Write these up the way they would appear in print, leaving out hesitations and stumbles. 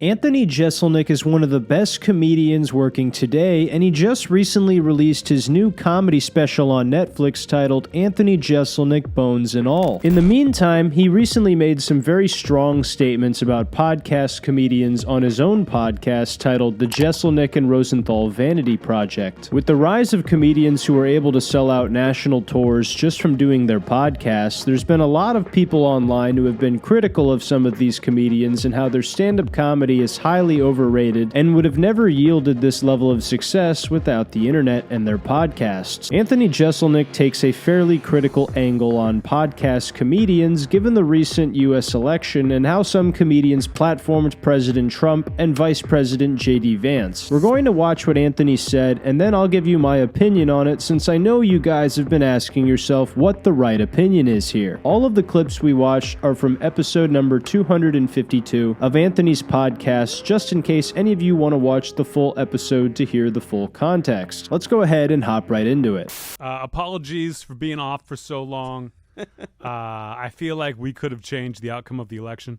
Anthony Jeselnik is one of the best comedians working today, and he just recently released his new comedy special on Netflix titled Anthony Jeselnik Bones and All. In the meantime, he recently made some very strong statements about podcast comedians on his own podcast titled The Jeselnik and Rosenthal Vanity Project. With the rise of comedians who are able to sell out national tours just from doing their podcasts, there's been a lot of people online who have been critical of some of these comedians and how their stand-up comedy is highly overrated and would have never yielded this level of success without the internet and their podcasts. Anthony Jeselnik takes a fairly critical angle on podcast comedians given the recent US election and how some comedians platformed President Trump and Vice President J.D. Vance. We're going to watch what Anthony said and then I'll give you my opinion on it, since I know you guys have been asking yourself what the right opinion is here. All of the clips we watched are from episode number 252 of Anthony's podcast, just in case any of you want to watch the full episode to hear the full context. Let's go ahead and hop right into it. Apologies for being off for so long. I feel like we could have changed the outcome of the election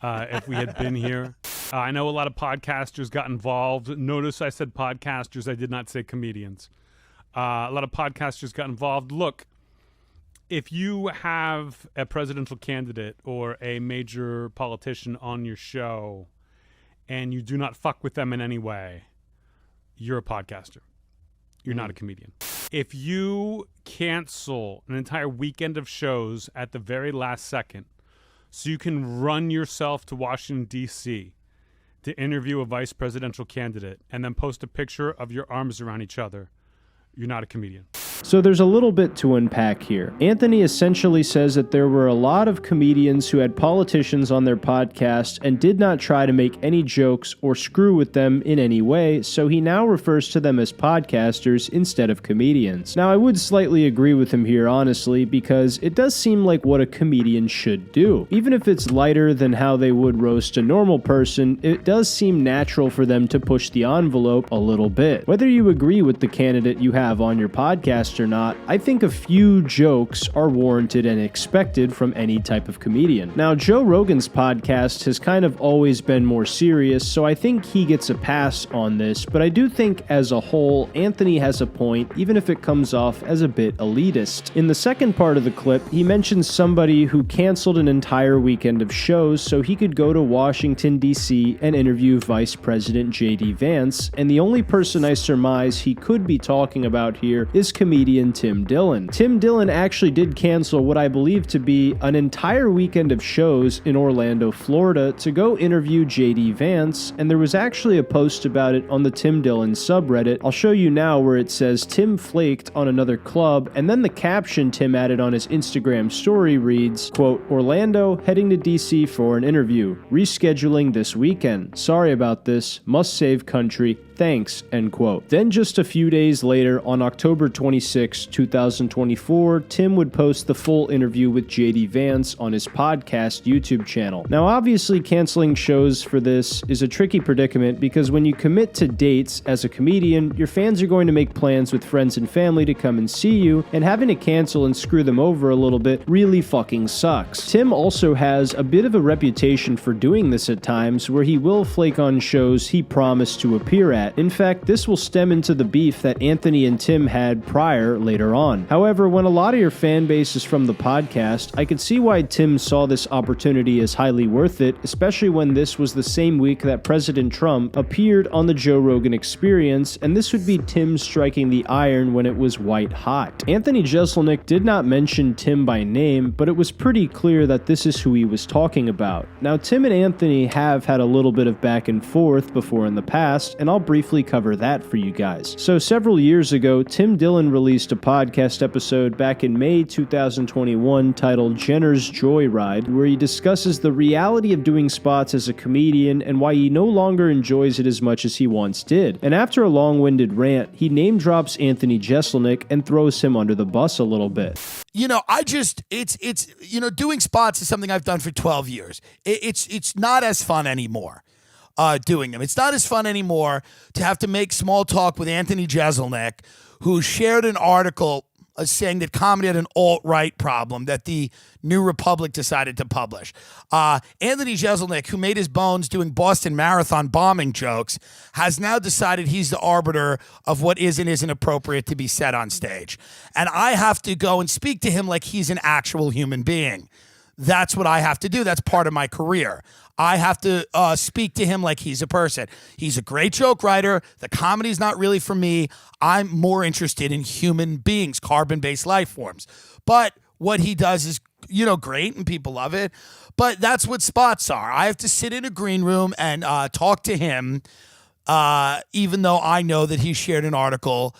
if we had been here. I know a lot of podcasters got involved. Notice I said podcasters, I did not say comedians. A lot of podcasters got involved. Look, if you have a presidential candidate or a major politician on your show and you do not fuck with them in any way, you're a podcaster. You're not a comedian. If you cancel an entire weekend of shows at the very last second so you can run yourself to Washington, D.C. to interview a vice presidential candidate and then post a picture of your arms around each other, you're not a comedian. So there's a little bit to unpack here. Anthony essentially says that there were a lot of comedians who had politicians on their podcast and did not try to make any jokes or screw with them in any way, so he now refers to them as podcasters instead of comedians. Now, I would slightly agree with him here, honestly, because it does seem like what a comedian should do. Even if it's lighter than how they would roast a normal person, it does seem natural for them to push the envelope a little bit. Whether you agree with the candidate you have on your podcast or not, I think a few jokes are warranted and expected from any type of comedian. Now, Joe Rogan's podcast has kind of always been more serious, so I think he gets a pass on this, but I do think as a whole, Anthony has a point, even if it comes off as a bit elitist. In the second part of the clip, he mentions somebody who canceled an entire weekend of shows so he could go to Washington, D.C. and interview Vice President J.D. Vance, and the only person I surmise he could be talking about here is comedian Tim Dillon. Tim Dillon actually did cancel what I believe to be an entire weekend of shows in Orlando, Florida to go interview J.D. Vance, and there was actually a post about it on the Tim Dillon subreddit. I'll show you now, where it says Tim flaked on another club, and then the caption Tim added on his Instagram story reads, quote, "Orlando, heading to DC for an interview. Rescheduling this weekend. Sorry about this. Must save country. Thanks," end quote. Then just a few days later, on October 26, 2024, Tim would post the full interview with J.D. Vance on his podcast YouTube channel. Now, obviously, canceling shows for this is a tricky predicament because when you commit to dates as a comedian, your fans are going to make plans with friends and family to come and see you, and having to cancel and screw them over a little bit really fucking sucks. Tim also has a bit of a reputation for doing this at times, where he will flake on shows he promised to appear at. In fact, this will stem into the beef that Anthony and Tim had prior later on. However, when a lot of your fan base is from the podcast, I could see why Tim saw this opportunity as highly worth it, especially when this was the same week that President Trump appeared on the Joe Rogan Experience, and this would be Tim striking the iron when it was white hot. Anthony Jeselnik did not mention Tim by name, but it was pretty clear that this is who he was talking about. Now, Tim and Anthony have had a little bit of back and forth before in the past, and I'll briefly cover that for you guys. So several years ago, Tim Dillon released a podcast episode back in May 2021 titled Jenner's Joyride, where he discusses the reality of doing spots as a comedian and why he no longer enjoys it as much as he once did. And after a long-winded rant, he name drops Anthony Jeselnik and throws him under the bus a little bit. You know, doing spots is something I've done for 12 years. It's not as fun anymore. Doing them. It's not as fun anymore to have to make small talk with Anthony Jeselnik, who shared an article saying that comedy had an alt-right problem that the New Republic decided to publish. Anthony Jeselnik, who made his bones doing Boston Marathon bombing jokes, has now decided he's the arbiter of what is and isn't appropriate to be said on stage. And I have to go and speak to him like he's an actual human being. That's what I have to do. That's part of my career. I have to speak to him like he's a person. He's a great joke writer. The comedy's not really for me. I'm more interested in human beings, carbon-based life forms. But what he does is, great, and people love it. But that's what spots are. I have to sit in a green room and talk to him, even though I know that he shared an article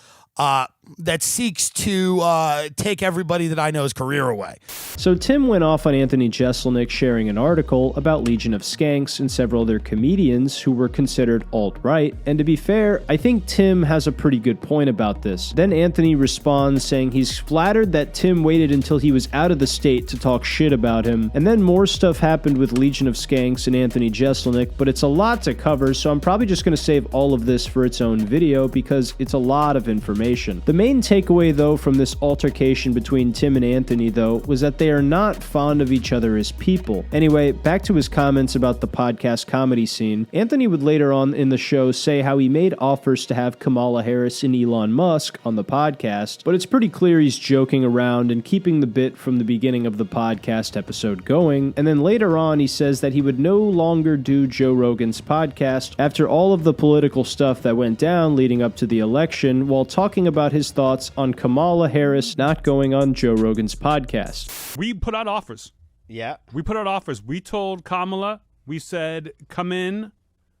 that seeks to take everybody that I know's career away. So Tim went off on Anthony Jeselnik sharing an article about Legion of Skanks and several other comedians who were considered alt-right, and to be fair, I think Tim has a pretty good point about this. Then Anthony responds saying he's flattered that Tim waited until he was out of the state to talk shit about him, and then more stuff happened with Legion of Skanks and Anthony Jeselnik, but it's a lot to cover, so I'm probably just going to save all of this for its own video because it's a lot of information. The main takeaway, though, from this altercation between Tim and Anthony, though, was that they are not fond of each other as people. Anyway, back to his comments about the podcast comedy scene. Anthony would later on in the show say how he made offers to have Kamala Harris and Elon Musk on the podcast, but it's pretty clear he's joking around and keeping the bit from the beginning of the podcast episode going, and then later on he says that he would no longer do Joe Rogan's podcast after all of the political stuff that went down leading up to the election, while talking about his thoughts on Kamala Harris not going on Joe Rogan's podcast. We put out offers. Yeah. We put out offers. We told Kamala, we said, come into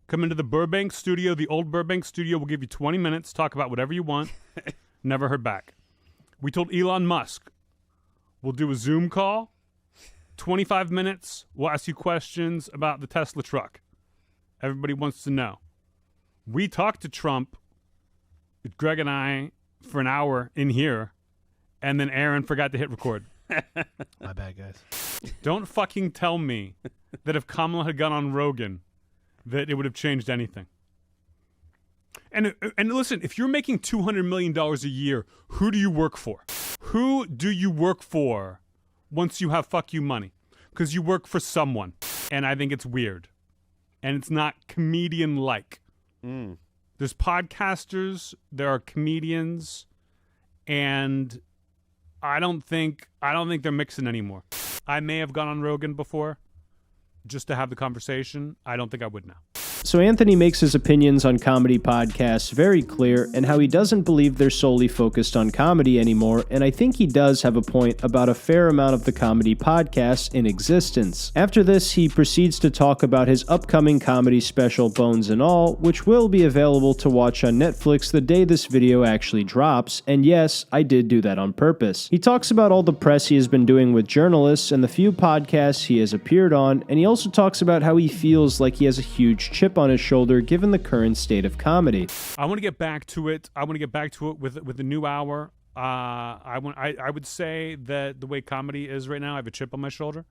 the Burbank studio, the old Burbank studio. We'll give you 20 minutes, talk about whatever you want. Never heard back. We told Elon Musk, we'll do a Zoom call, 25 minutes. We'll ask you questions about the Tesla truck. Everybody wants to know. We talked to Trump, Greg and I, for an hour in here, and then Aaron forgot to hit record. My bad, guys. Don't fucking tell me that if Kamala had gone on Rogan, that it would have changed anything. And listen, if you're making $200 million a year, who do you work for? Who do you work for once you have fuck you money? Because you work for someone. And I think it's weird. And it's not comedian-like. There's podcasters, there are comedians, and I don't think they're mixing anymore. I may have gone on Rogan before just to have the conversation. I don't think I would now. So Anthony makes his opinions on comedy podcasts very clear and how he doesn't believe they're solely focused on comedy anymore, and I think he does have a point about a fair amount of the comedy podcasts in existence. After this, he proceeds to talk about his upcoming comedy special Bones and All, which will be available to watch on Netflix the day this video actually drops, and yes, I did do that on purpose. He talks about all the press he has been doing with journalists and the few podcasts he has appeared on, and he also talks about how he feels like he has a huge chip on his shoulder given the current state of comedy. I want to get back to it. With the new hour. I would say that the way comedy is right now, I have a chip on my shoulder,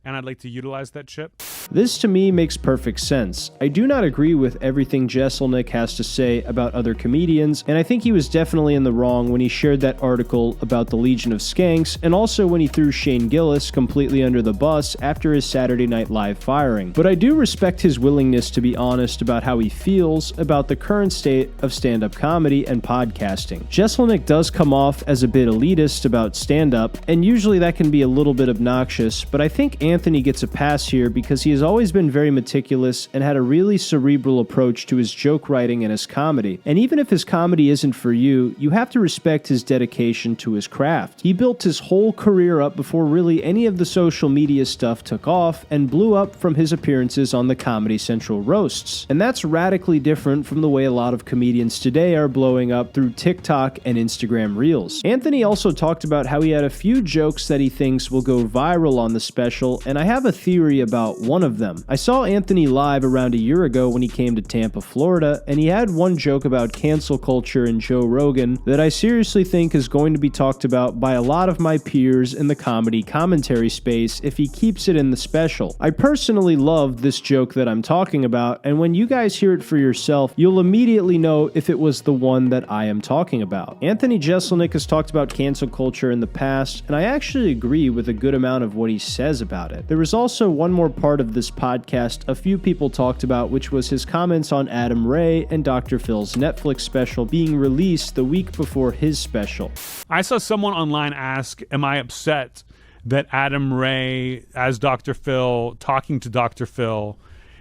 and I'd like to utilize that chip. This to me makes perfect sense. I do not agree with everything Jeselnik has to say about other comedians, and I think he was definitely in the wrong when he shared that article about the Legion of Skanks, and also when he threw Shane Gillis completely under the bus after his Saturday Night Live firing. But I do respect his willingness to be honest about how he feels about the current state of stand-up comedy and podcasting. Jeselnik does come off as a bit elitist about stand-up, and usually that can be a little bit obnoxious, but I think Anthony gets a pass here because he has always been very meticulous and had a really cerebral approach to his joke writing and his comedy. And even if his comedy isn't for you, you have to respect his dedication to his craft. He built his whole career up before really any of the social media stuff took off and blew up from his appearances on the Comedy Central roasts. And that's radically different from the way a lot of comedians today are blowing up through TikTok and Instagram Reels. Anthony also talked about how he had a few jokes that he thinks will go viral on the special, and I have a theory about one of them. I saw Anthony live around a year ago when he came to Tampa, Florida, and he had one joke about cancel culture and Joe Rogan that I seriously think is going to be talked about by a lot of my peers in the comedy commentary space if he keeps it in the special. I personally love this joke that I'm talking about, and when you guys hear it for yourself, you'll immediately know if it was the one that I am talking about. Anthony Jeselnik has talked about cancel culture in the past, and I actually agree with a good amount of what he says about it. There was also one more part of this podcast a few people talked about, which was his comments on Adam Ray and Dr. Phil's Netflix special being released the week before his special. I saw someone online ask, am I upset that Adam Ray as Dr. Phil, talking to Dr. Phil,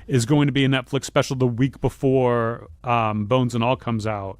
is going to be a Netflix special the week before Bones and All comes out?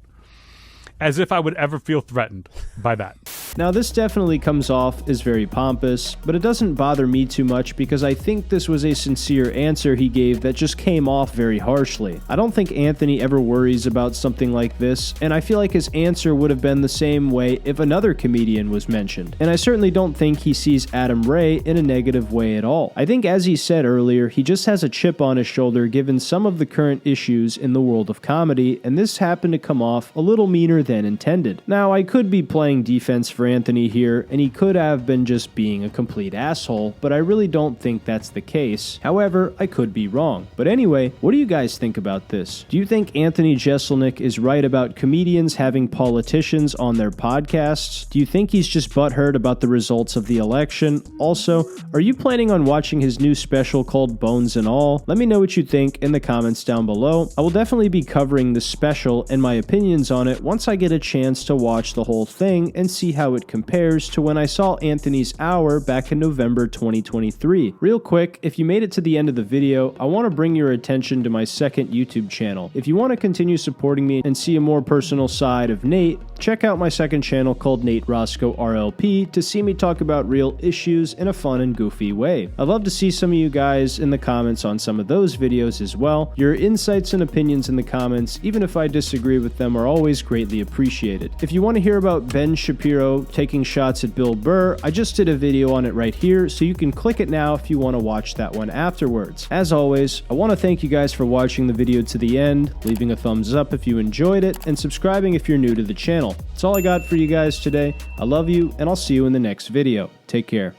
As if I would ever feel threatened by that. Now, this definitely comes off as very pompous, but it doesn't bother me too much because I think this was a sincere answer he gave that just came off very harshly. I don't think Anthony ever worries about something like this, and I feel like his answer would have been the same way if another comedian was mentioned. And I certainly don't think he sees Adam Ray in a negative way at all. I think, as he said earlier, he just has a chip on his shoulder given some of the current issues in the world of comedy, and this happened to come off a little meaner than intended. Now, I could be playing defense for Anthony here, and he could have been just being a complete asshole, but I really don't think that's the case. However, I could be wrong. But anyway, what do you guys think about this? Do you think Anthony Jeselnik is right about comedians having politicians on their podcasts? Do you think he's just butthurt about the results of the election? Also, are you planning on watching his new special called Bones and All? Let me know what you think in the comments down below. I will definitely be covering the special and my opinions on it once I get a chance to watch the whole thing and see how it compares to when I saw Anthony's Hour back in November 2023. Real quick, if you made it to the end of the video, I want to bring your attention to my second YouTube channel. If you want to continue supporting me and see a more personal side of Nate, check out my second channel called Nate Roscoe RLP to see me talk about real issues in a fun and goofy way. I'd love to see some of you guys in the comments on some of those videos as well. Your insights and opinions in the comments, even if I disagree with them, are always greatly appreciated. If you want to hear about Ben Shapiro taking shots at Bill Burr, I just did a video on it right here, so you can click it now if you want to watch that one afterwards. As always, I want to thank you guys for watching the video to the end, leaving a thumbs up if you enjoyed it, and subscribing if you're new to the channel. That's all I got for you guys today. I love you, and I'll see you in the next video. Take care.